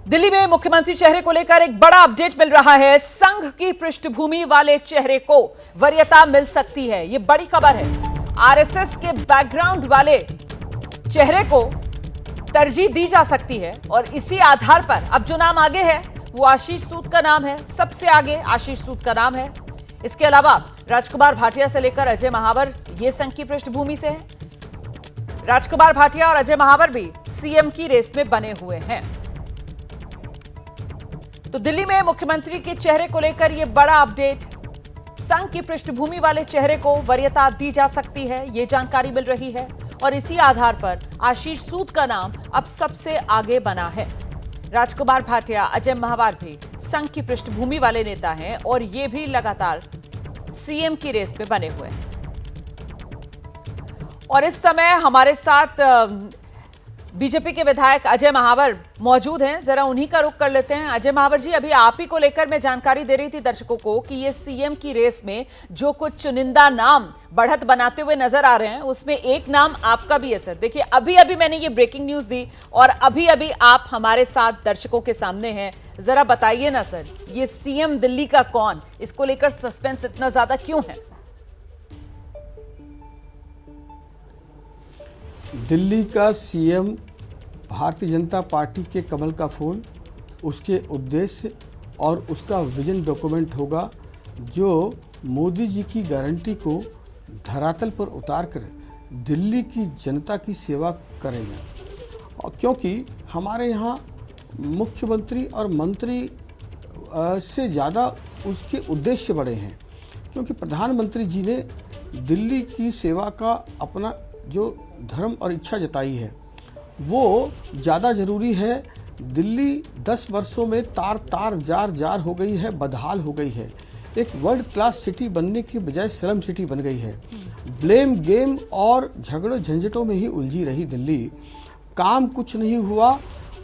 दिल्ली में मुख्यमंत्री चेहरे को लेकर एक बड़ा अपडेट मिल रहा है। संघ की पृष्ठभूमि वाले चेहरे को वरीयता मिल सकती है, यह बड़ी खबर है। आरएसएस के बैकग्राउंड वाले चेहरे को तरजीह दी जा सकती है और इसी आधार पर अब जो नाम आगे है वो आशीष सूद का नाम है। सबसे आगे आशीष सूद का नाम है। इसके अलावा राजकुमार भाटिया से लेकर अजय महावर ये संघ की पृष्ठभूमि से है। राजकुमार भाटिया और अजय महावर भी सीएम की रेस में बने हुए हैं। तो दिल्ली में मुख्यमंत्री के चेहरे को लेकर यह बड़ा अपडेट। संघ की पृष्ठभूमि वाले चेहरे को वरीयता दी जा सकती है, यह जानकारी मिल रही है और इसी आधार पर आशीष सूद का नाम अब सबसे आगे बना है। राजकुमार भाटिया, अजय महावर भी संघ की पृष्ठभूमि वाले नेता हैं और ये भी लगातार सीएम की रेस में बने हुए हैं। और इस समय हमारे साथ बीजेपी के विधायक अजय महावर मौजूद हैं। जरा उन्हीं का रुख कर लेते हैं। अजय महावर जी, अभी आप ही को लेकर मैं जानकारी दे रही थी दर्शकों को कि ये सीएम की रेस में जो कुछ चुनिंदा नाम बढ़त बनाते हुए नजर आ रहे हैं उसमें एक नाम आपका भी है सर। देखिए, अभी अभी मैंने ये ब्रेकिंग न्यूज दी और अभी अभी आप हमारे साथ दर्शकों के सामने हैं। जरा बताइए ना सर, ये सीएम दिल्ली का कौन, इसको लेकर सस्पेंस इतना ज्यादा क्यों है? दिल्ली का सीएम भारतीय जनता पार्टी के कमल का फूल, उसके उद्देश्य और उसका विजन डॉक्यूमेंट होगा जो मोदी जी की गारंटी को धरातल पर उतार कर दिल्ली की जनता की सेवा करेगा। और क्योंकि हमारे यहाँ मुख्यमंत्री और मंत्री से ज़्यादा उसके उद्देश्य बड़े हैं, क्योंकि प्रधानमंत्री जी ने दिल्ली की सेवा का अपना जो धर्म और इच्छा जताई है वो ज़्यादा ज़रूरी है। दिल्ली 10 वर्षों में तार जार हो गई है, बदहाल हो गई है। एक वर्ल्ड क्लास सिटी बनने की बजाय स्लम सिटी बन गई है। ब्लेम गेम और झगड़ों झंझटों में ही उलझी रही दिल्ली। काम कुछ नहीं हुआ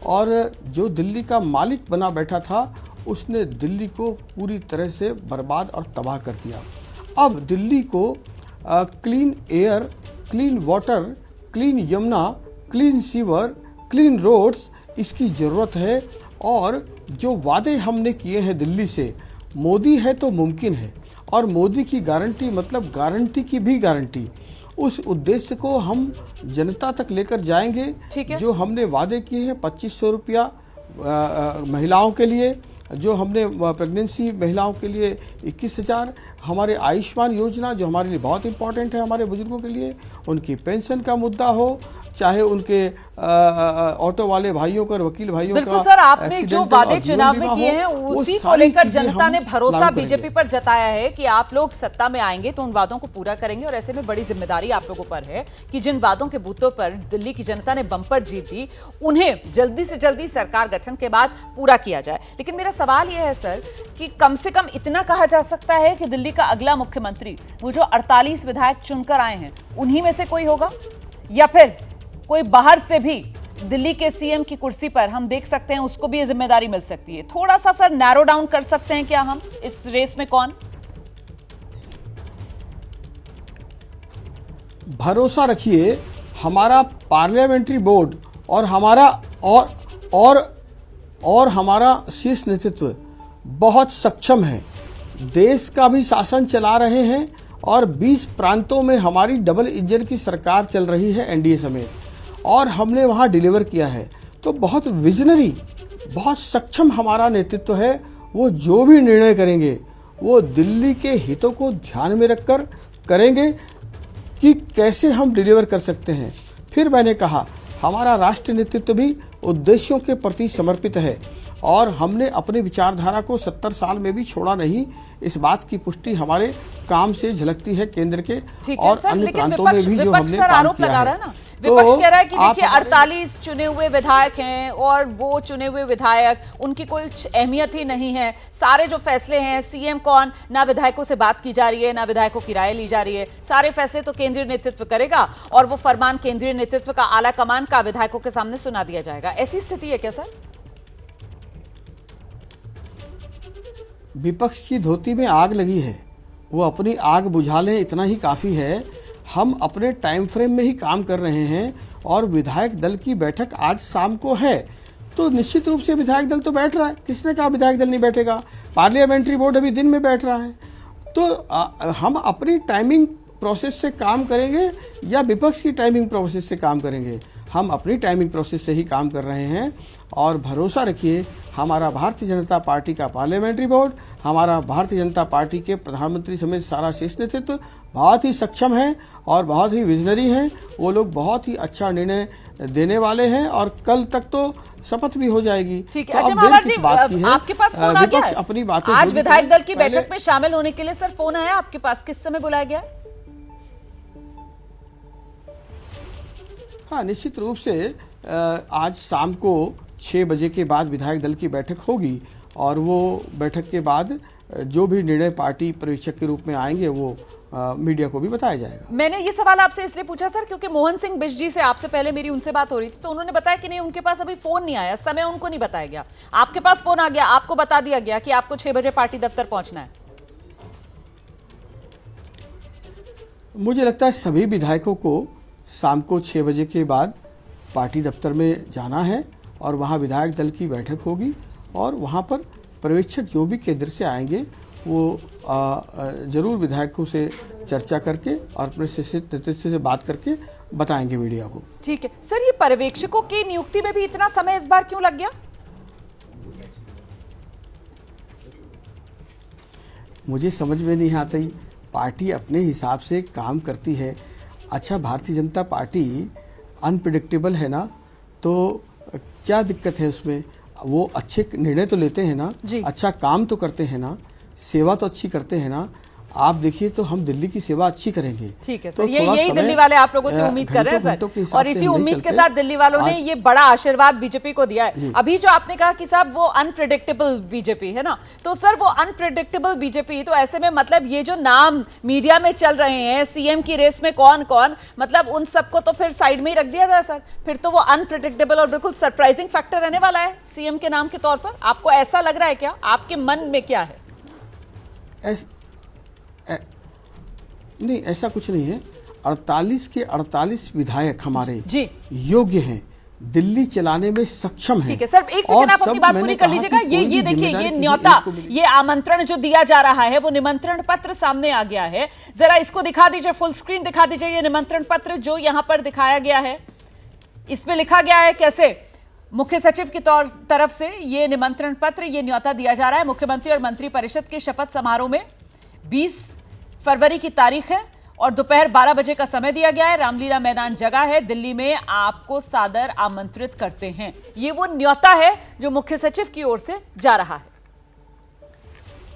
और जो दिल्ली का मालिक बना बैठा था उसने दिल्ली को पूरी तरह से बर्बाद और तबाह कर दिया। अब दिल्ली को clean air, clean water, clean Yamuna, clean sewer, clean roads, इसकी ज़रूरत है। और जो वादे हमने किए हैं दिल्ली से, मोदी है तो मुमकिन है और मोदी की गारंटी मतलब गारंटी की भी गारंटी। उस उद्देश्य को हम जनता तक लेकर जाएंगे। जो हमने वादे किए हैं 2500 रुपया महिलाओं के लिए, जो हमने प्रेगनेंसी महिलाओं के लिए 21,000, हमारे आयुष्मान योजना जो हमारे लिए बहुत इंपॉर्टेंट है, हमारे बुजुर्गों के लिए, उनकी पेंशन का मुद्दा हो, चाहे उनके ऑटो वाले भाइयों का और वकील भाइयों का। बिल्कुल सर, आपने जो वादे चुनाव में किए हैं उसी को लेकर जनता ने भरोसा बीजेपी पर जताया है कि आप लोग सत्ता में आएंगे तो उन वादों को पूरा करेंगे। और ऐसे में बड़ी जिम्मेदारी आप लोगों पर है कि जिन वादों के बूतों पर दिल्ली की जनता ने बंपर जीत दी उन्हें जल्दी से जल्दी सरकार गठन के बाद पूरा किया जाए। लेकिन मेरा सवाल यह है सर कि कम से कम इतना कहा जा सकता है कि दिल्ली का अगला मुख्यमंत्री वो जो 48 विधायक चुनकर आए हैं उन्हीं में से कोई होगा, या फिर कोई बाहर से भी दिल्ली के सीएम की कुर्सी पर हम देख सकते हैं उसको भी ये जिम्मेदारी मिल सकती है? थोड़ा सा सर नैरो डाउन कर सकते हैं क्या हम इस रेस में कौन? भरोसा रखिए, हमारा पार्लियामेंट्री बोर्ड और हमारा और हमारा शीर्ष नेतृत्व बहुत सक्षम है। देश का भी शासन चला रहे हैं और 20 प्रांतों में हमारी डबल इंजन की सरकार चल रही है एनडीए समेत, और हमने वहाँ डिलीवर किया है। तो बहुत विजनरी, बहुत सक्षम हमारा नेतृत्व है। वो जो भी निर्णय करेंगे वो दिल्ली के हितों को ध्यान में रखकर करेंगे कि कैसे हम डिलीवर कर सकते हैं। फिर मैंने कहा हमारा राष्ट्रीय नेतृत्व भी उद्देश्यों के प्रति समर्पित है और हमने अपनी विचारधारा को 70 साल में भी छोड़ा नहीं। इस बात की पुष्टि हमारे काम से झलकती है केंद्र के और अन्य प्रांतों में भी जो हमने काम किया है। विपक्ष कह रहा है कि देखिए 48 चुने हुए विधायक हैं और वो चुने हुए विधायक उनकी कोई अहमियत ही नहीं है। सारे जो फैसले हैं, सीएम कौन, ना विधायकों से बात की जा रही है ना विधायकों की राय ली जा रही है। सारे फैसले तो केंद्रीय नेतृत्व करेगा और वो फरमान केंद्रीय नेतृत्व का, आला कमान का विधायकों के सामने सुना दिया जाएगा। ऐसी स्थिति है क्या सर? विपक्ष की धोती में आग लगी है, वो अपनी आग बुझा लें, इतना ही काफ़ी है। हम अपने टाइम फ्रेम में ही काम कर रहे हैं और विधायक दल की बैठक आज शाम को है। तो निश्चित रूप से विधायक दल तो बैठ रहा है। किसने कहा विधायक दल नहीं बैठेगा? पार्लियामेंट्री बोर्ड अभी दिन में बैठ रहा है। तो हम अपनी टाइमिंग प्रोसेस से काम करेंगे या विपक्ष की टाइमिंग प्रोसेस से काम करेंगे? हम अपनी टाइमिंग प्रोसेस से ही काम कर रहे हैं। और भरोसा रखिए, हमारा भारतीय जनता पार्टी का पार्लियामेंट्री बोर्ड, हमारा भारतीय जनता पार्टी के प्रधानमंत्री समेत सारा शीर्ष नेतृत्व बहुत ही सक्षम है और बहुत ही विजनरी हैं। वो लोग बहुत ही अच्छा निर्णय देने वाले हैं और कल तक तो शपथ भी हो जाएगी। ठीक है। अजय महावर जी, आपके पास फोन आ गया है? अपनी बातें आज विधायक दल की बैठक में शामिल होने के लिए सर फोन आया आपके पास? किस समय बुलाया गया है? हाँ, निश्चित रूप से आज शाम को 6 बजे के बाद विधायक दल की बैठक होगी और वो बैठक के बाद जो भी निर्णय पार्टी पर्यवेक्षक के रूप में आएंगे वो मीडिया को भी बताया जाएगा। मैंने ये सवाल आपसे इसलिए पूछा सर क्योंकि मोहन सिंह बिष्ट जी से आपसे पहले मेरी उनसे बात हो रही थी, तो उन्होंने बताया कि नहीं, उनके पास अभी फोन नहीं आया, समय उनको नहीं बताया गया। आपके पास फोन आ गया, आपको बता दिया गया कि आपको 6 बजे पार्टी दफ्तर पहुंचना है। मुझे लगता है सभी विधायकों को शाम को 6 बजे के बाद पार्टी दफ्तर में जाना है और वहाँ विधायक दल की बैठक होगी और वहाँ पर पर्यवेक्षक जो भी केंद्र से आएंगे वो जरूर विधायकों से चर्चा करके और अपने शिक्षित नेतृत्व से बात करके बताएंगे मीडिया को। ठीक है सर, ये पर्यवेक्षकों की नियुक्ति में भी इतना समय इस बार क्यों लग गया? मुझे समझ में नहीं आता ही। पार्टी अपने हिसाब से काम करती है। अच्छा, भारतीय जनता पार्टी अनप्रिडिक्टेबल है ना, तो क्या दिक्कत है उसमें? वो अच्छे निर्णय तो लेते हैं ना, अच्छा काम तो करते हैं ना, सेवा तो अच्छी करते हैं ना। आप देखिए तो हम दिल्ली की सेवा अच्छी करेंगे। ठीक है सर, यही दिल्ली वाले आप लोगों से उम्मीद कर रहे हैं सर, और इसी उम्मीद के साथ दिल्ली वालों ने ये बड़ा आशीर्वाद बीजेपी को दिया है। अभी जो आपने कहा कि साहब वो अनप्रेडिक्टेबल बीजेपी है ना, तो सर वो अनप्रेडिक्टेबल बीजेपी, तो ऐसे में मतलब ये जो नाम मीडिया में चल रहे हैं सीएम की रेस में कौन कौन, मतलब उन सबको तो फिर साइड में ही रख दिया जाए सर। फिर तो वो अनप्रेडिक्टेबल और बिल्कुल सरप्राइजिंग फैक्टर रहने वाला है सीएम के नाम के तौर पर। आपको ऐसा लग रहा है क्या? आपके मन में क्या है? नहीं, ऐसा कुछ नहीं है। 48 के 48 विधायक हमारे जी योग्य हैं, दिल्ली चलाने में सक्षम हैं। ठीक है सर, एक सेकंड आप अपनी बात पूरी कर लीजिएगा। ये देखिए, ये न्योता, ये आमंत्रण जो दिया जा रहा है वो निमंत्रण पत्र सामने आ गया है। जरा इसको दिखा दीजिए, फुल स्क्रीन दिखा दीजिए। ये निमंत्रण पत्र जो यहां पर दिखाया गया है, इसमें लिखा गया है कैसे? मुख्य सचिव की तरफ से ये निमंत्रण पत्र, ये न्योता दिया जा रहा है। मुख्यमंत्री और मंत्रिपरिषद के शपथ समारोह में 20 फरवरी की तारीख है और दोपहर 12 बजे का समय दिया गया है। रामलीला मैदान जगह है, दिल्ली में आपको सादर आमंत्रित करते हैं। ये वो न्योता है जो मुख्य सचिव की ओर से जा रहा है।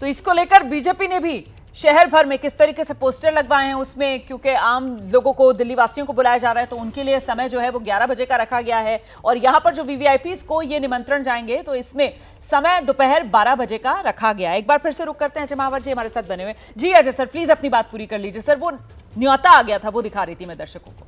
तो इसको लेकर बीजेपी ने भी शहर भर में किस तरीके से पोस्टर लगवाए हैं उसमें, क्योंकि आम लोगों को, दिल्ली वासियों को बुलाया जा रहा है, तो उनके लिए समय जो है वो 11 बजे का रखा गया है। और यहां पर जो वीवीआईपीज को ये निमंत्रण जाएंगे तो इसमें समय दोपहर 12 बजे का रखा गया है। एक बार फिर से रुक करते हैं, अजय महावर जी हमारे साथ बने हुए। जी अजय सर, प्लीज अपनी बात पूरी कर लीजिए। सर वो न्योता आ गया था, वो दिखा रही थी मैं दर्शकों को।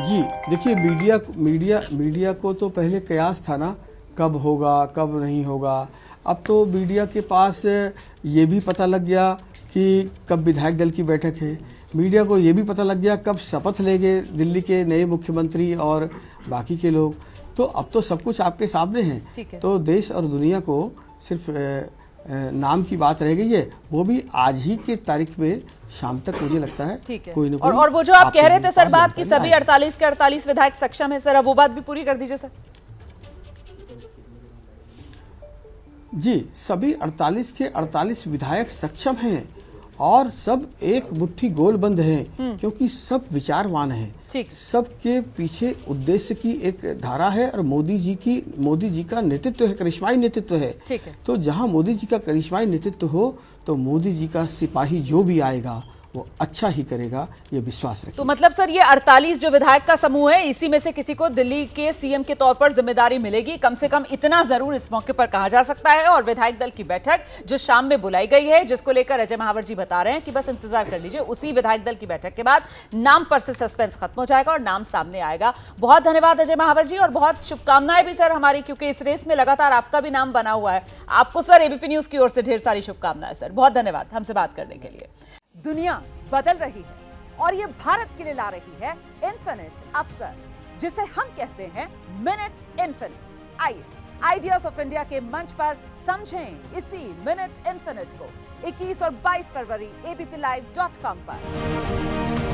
जी देखिए, मीडिया को तो पहले कयास था ना, कब होगा कब नहीं होगा। अब तो मीडिया के पास ये भी पता लग गया कि कब विधायक दल की बैठक है। मीडिया को ये भी पता लग गया कब शपथ लेंगे दिल्ली के नए मुख्यमंत्री और बाकी के लोग। तो अब तो सब कुछ आपके सामने है। तो देश और दुनिया को सिर्फ नाम की बात रह गई है, वो भी आज ही की तारीख में शाम तक मुझे लगता है। ठीक है। कोई न कोई और वो जो आप कह रहे थे सर बात कि सभी 48 के 48 विधायक सक्षम है, सर अब वो बात भी पूरी कर दीजिए सर। जी, सभी 48 के 48 विधायक सक्षम हैं और सब एक मुट्ठी गोलबंद हैं, क्योंकि सब विचारवान हैं। सबके पीछे उद्देश्य की एक धारा है और मोदी जी का नेतृत्व है, करिश्माई नेतृत्व है। तो जहां मोदी जी का करिश्माई नेतृत्व हो तो मोदी जी का सिपाही जो भी आएगा वो अच्छा ही करेगा, ये विश्वास रखिए। तो मतलब सर ये 48 जो विधायक का समूह है, इसी में से किसी को दिल्ली के सीएम के तौर पर जिम्मेदारी मिलेगी, कम से कम इतना जरूर इस मौके पर कहा जा सकता है। और विधायक दल की बैठक जो शाम में बुलाई गई है, जिसको लेकर अजय महावर जी बता रहे हैं कि बस इंतजार कर लीजिए, उसी विधायक दल की बैठक के बाद नाम पर से सस्पेंस खत्म हो जाएगा और नाम सामने आएगा। बहुत धन्यवाद अजय महावर जी, और बहुत शुभकामनाएं भी सर हमारी, क्योंकि इस रेस में लगातार आपका भी नाम बना हुआ है। आपको सर एबीपी न्यूज की ओर से ढेर सारी शुभकामनाएं सर। बहुत धन्यवाद हमसे बात करने के लिए। दुनिया बदल रही है और ये भारत के लिए ला रही है इन्फिनिट अवसर। जिसे हम कहते हैं मिनट इन्फिनिट। आइए आइडियाज ऑफ इंडिया के मंच पर समझें इसी मिनट इन्फिनिट को 21 और 22 फरवरी abplive.com पर।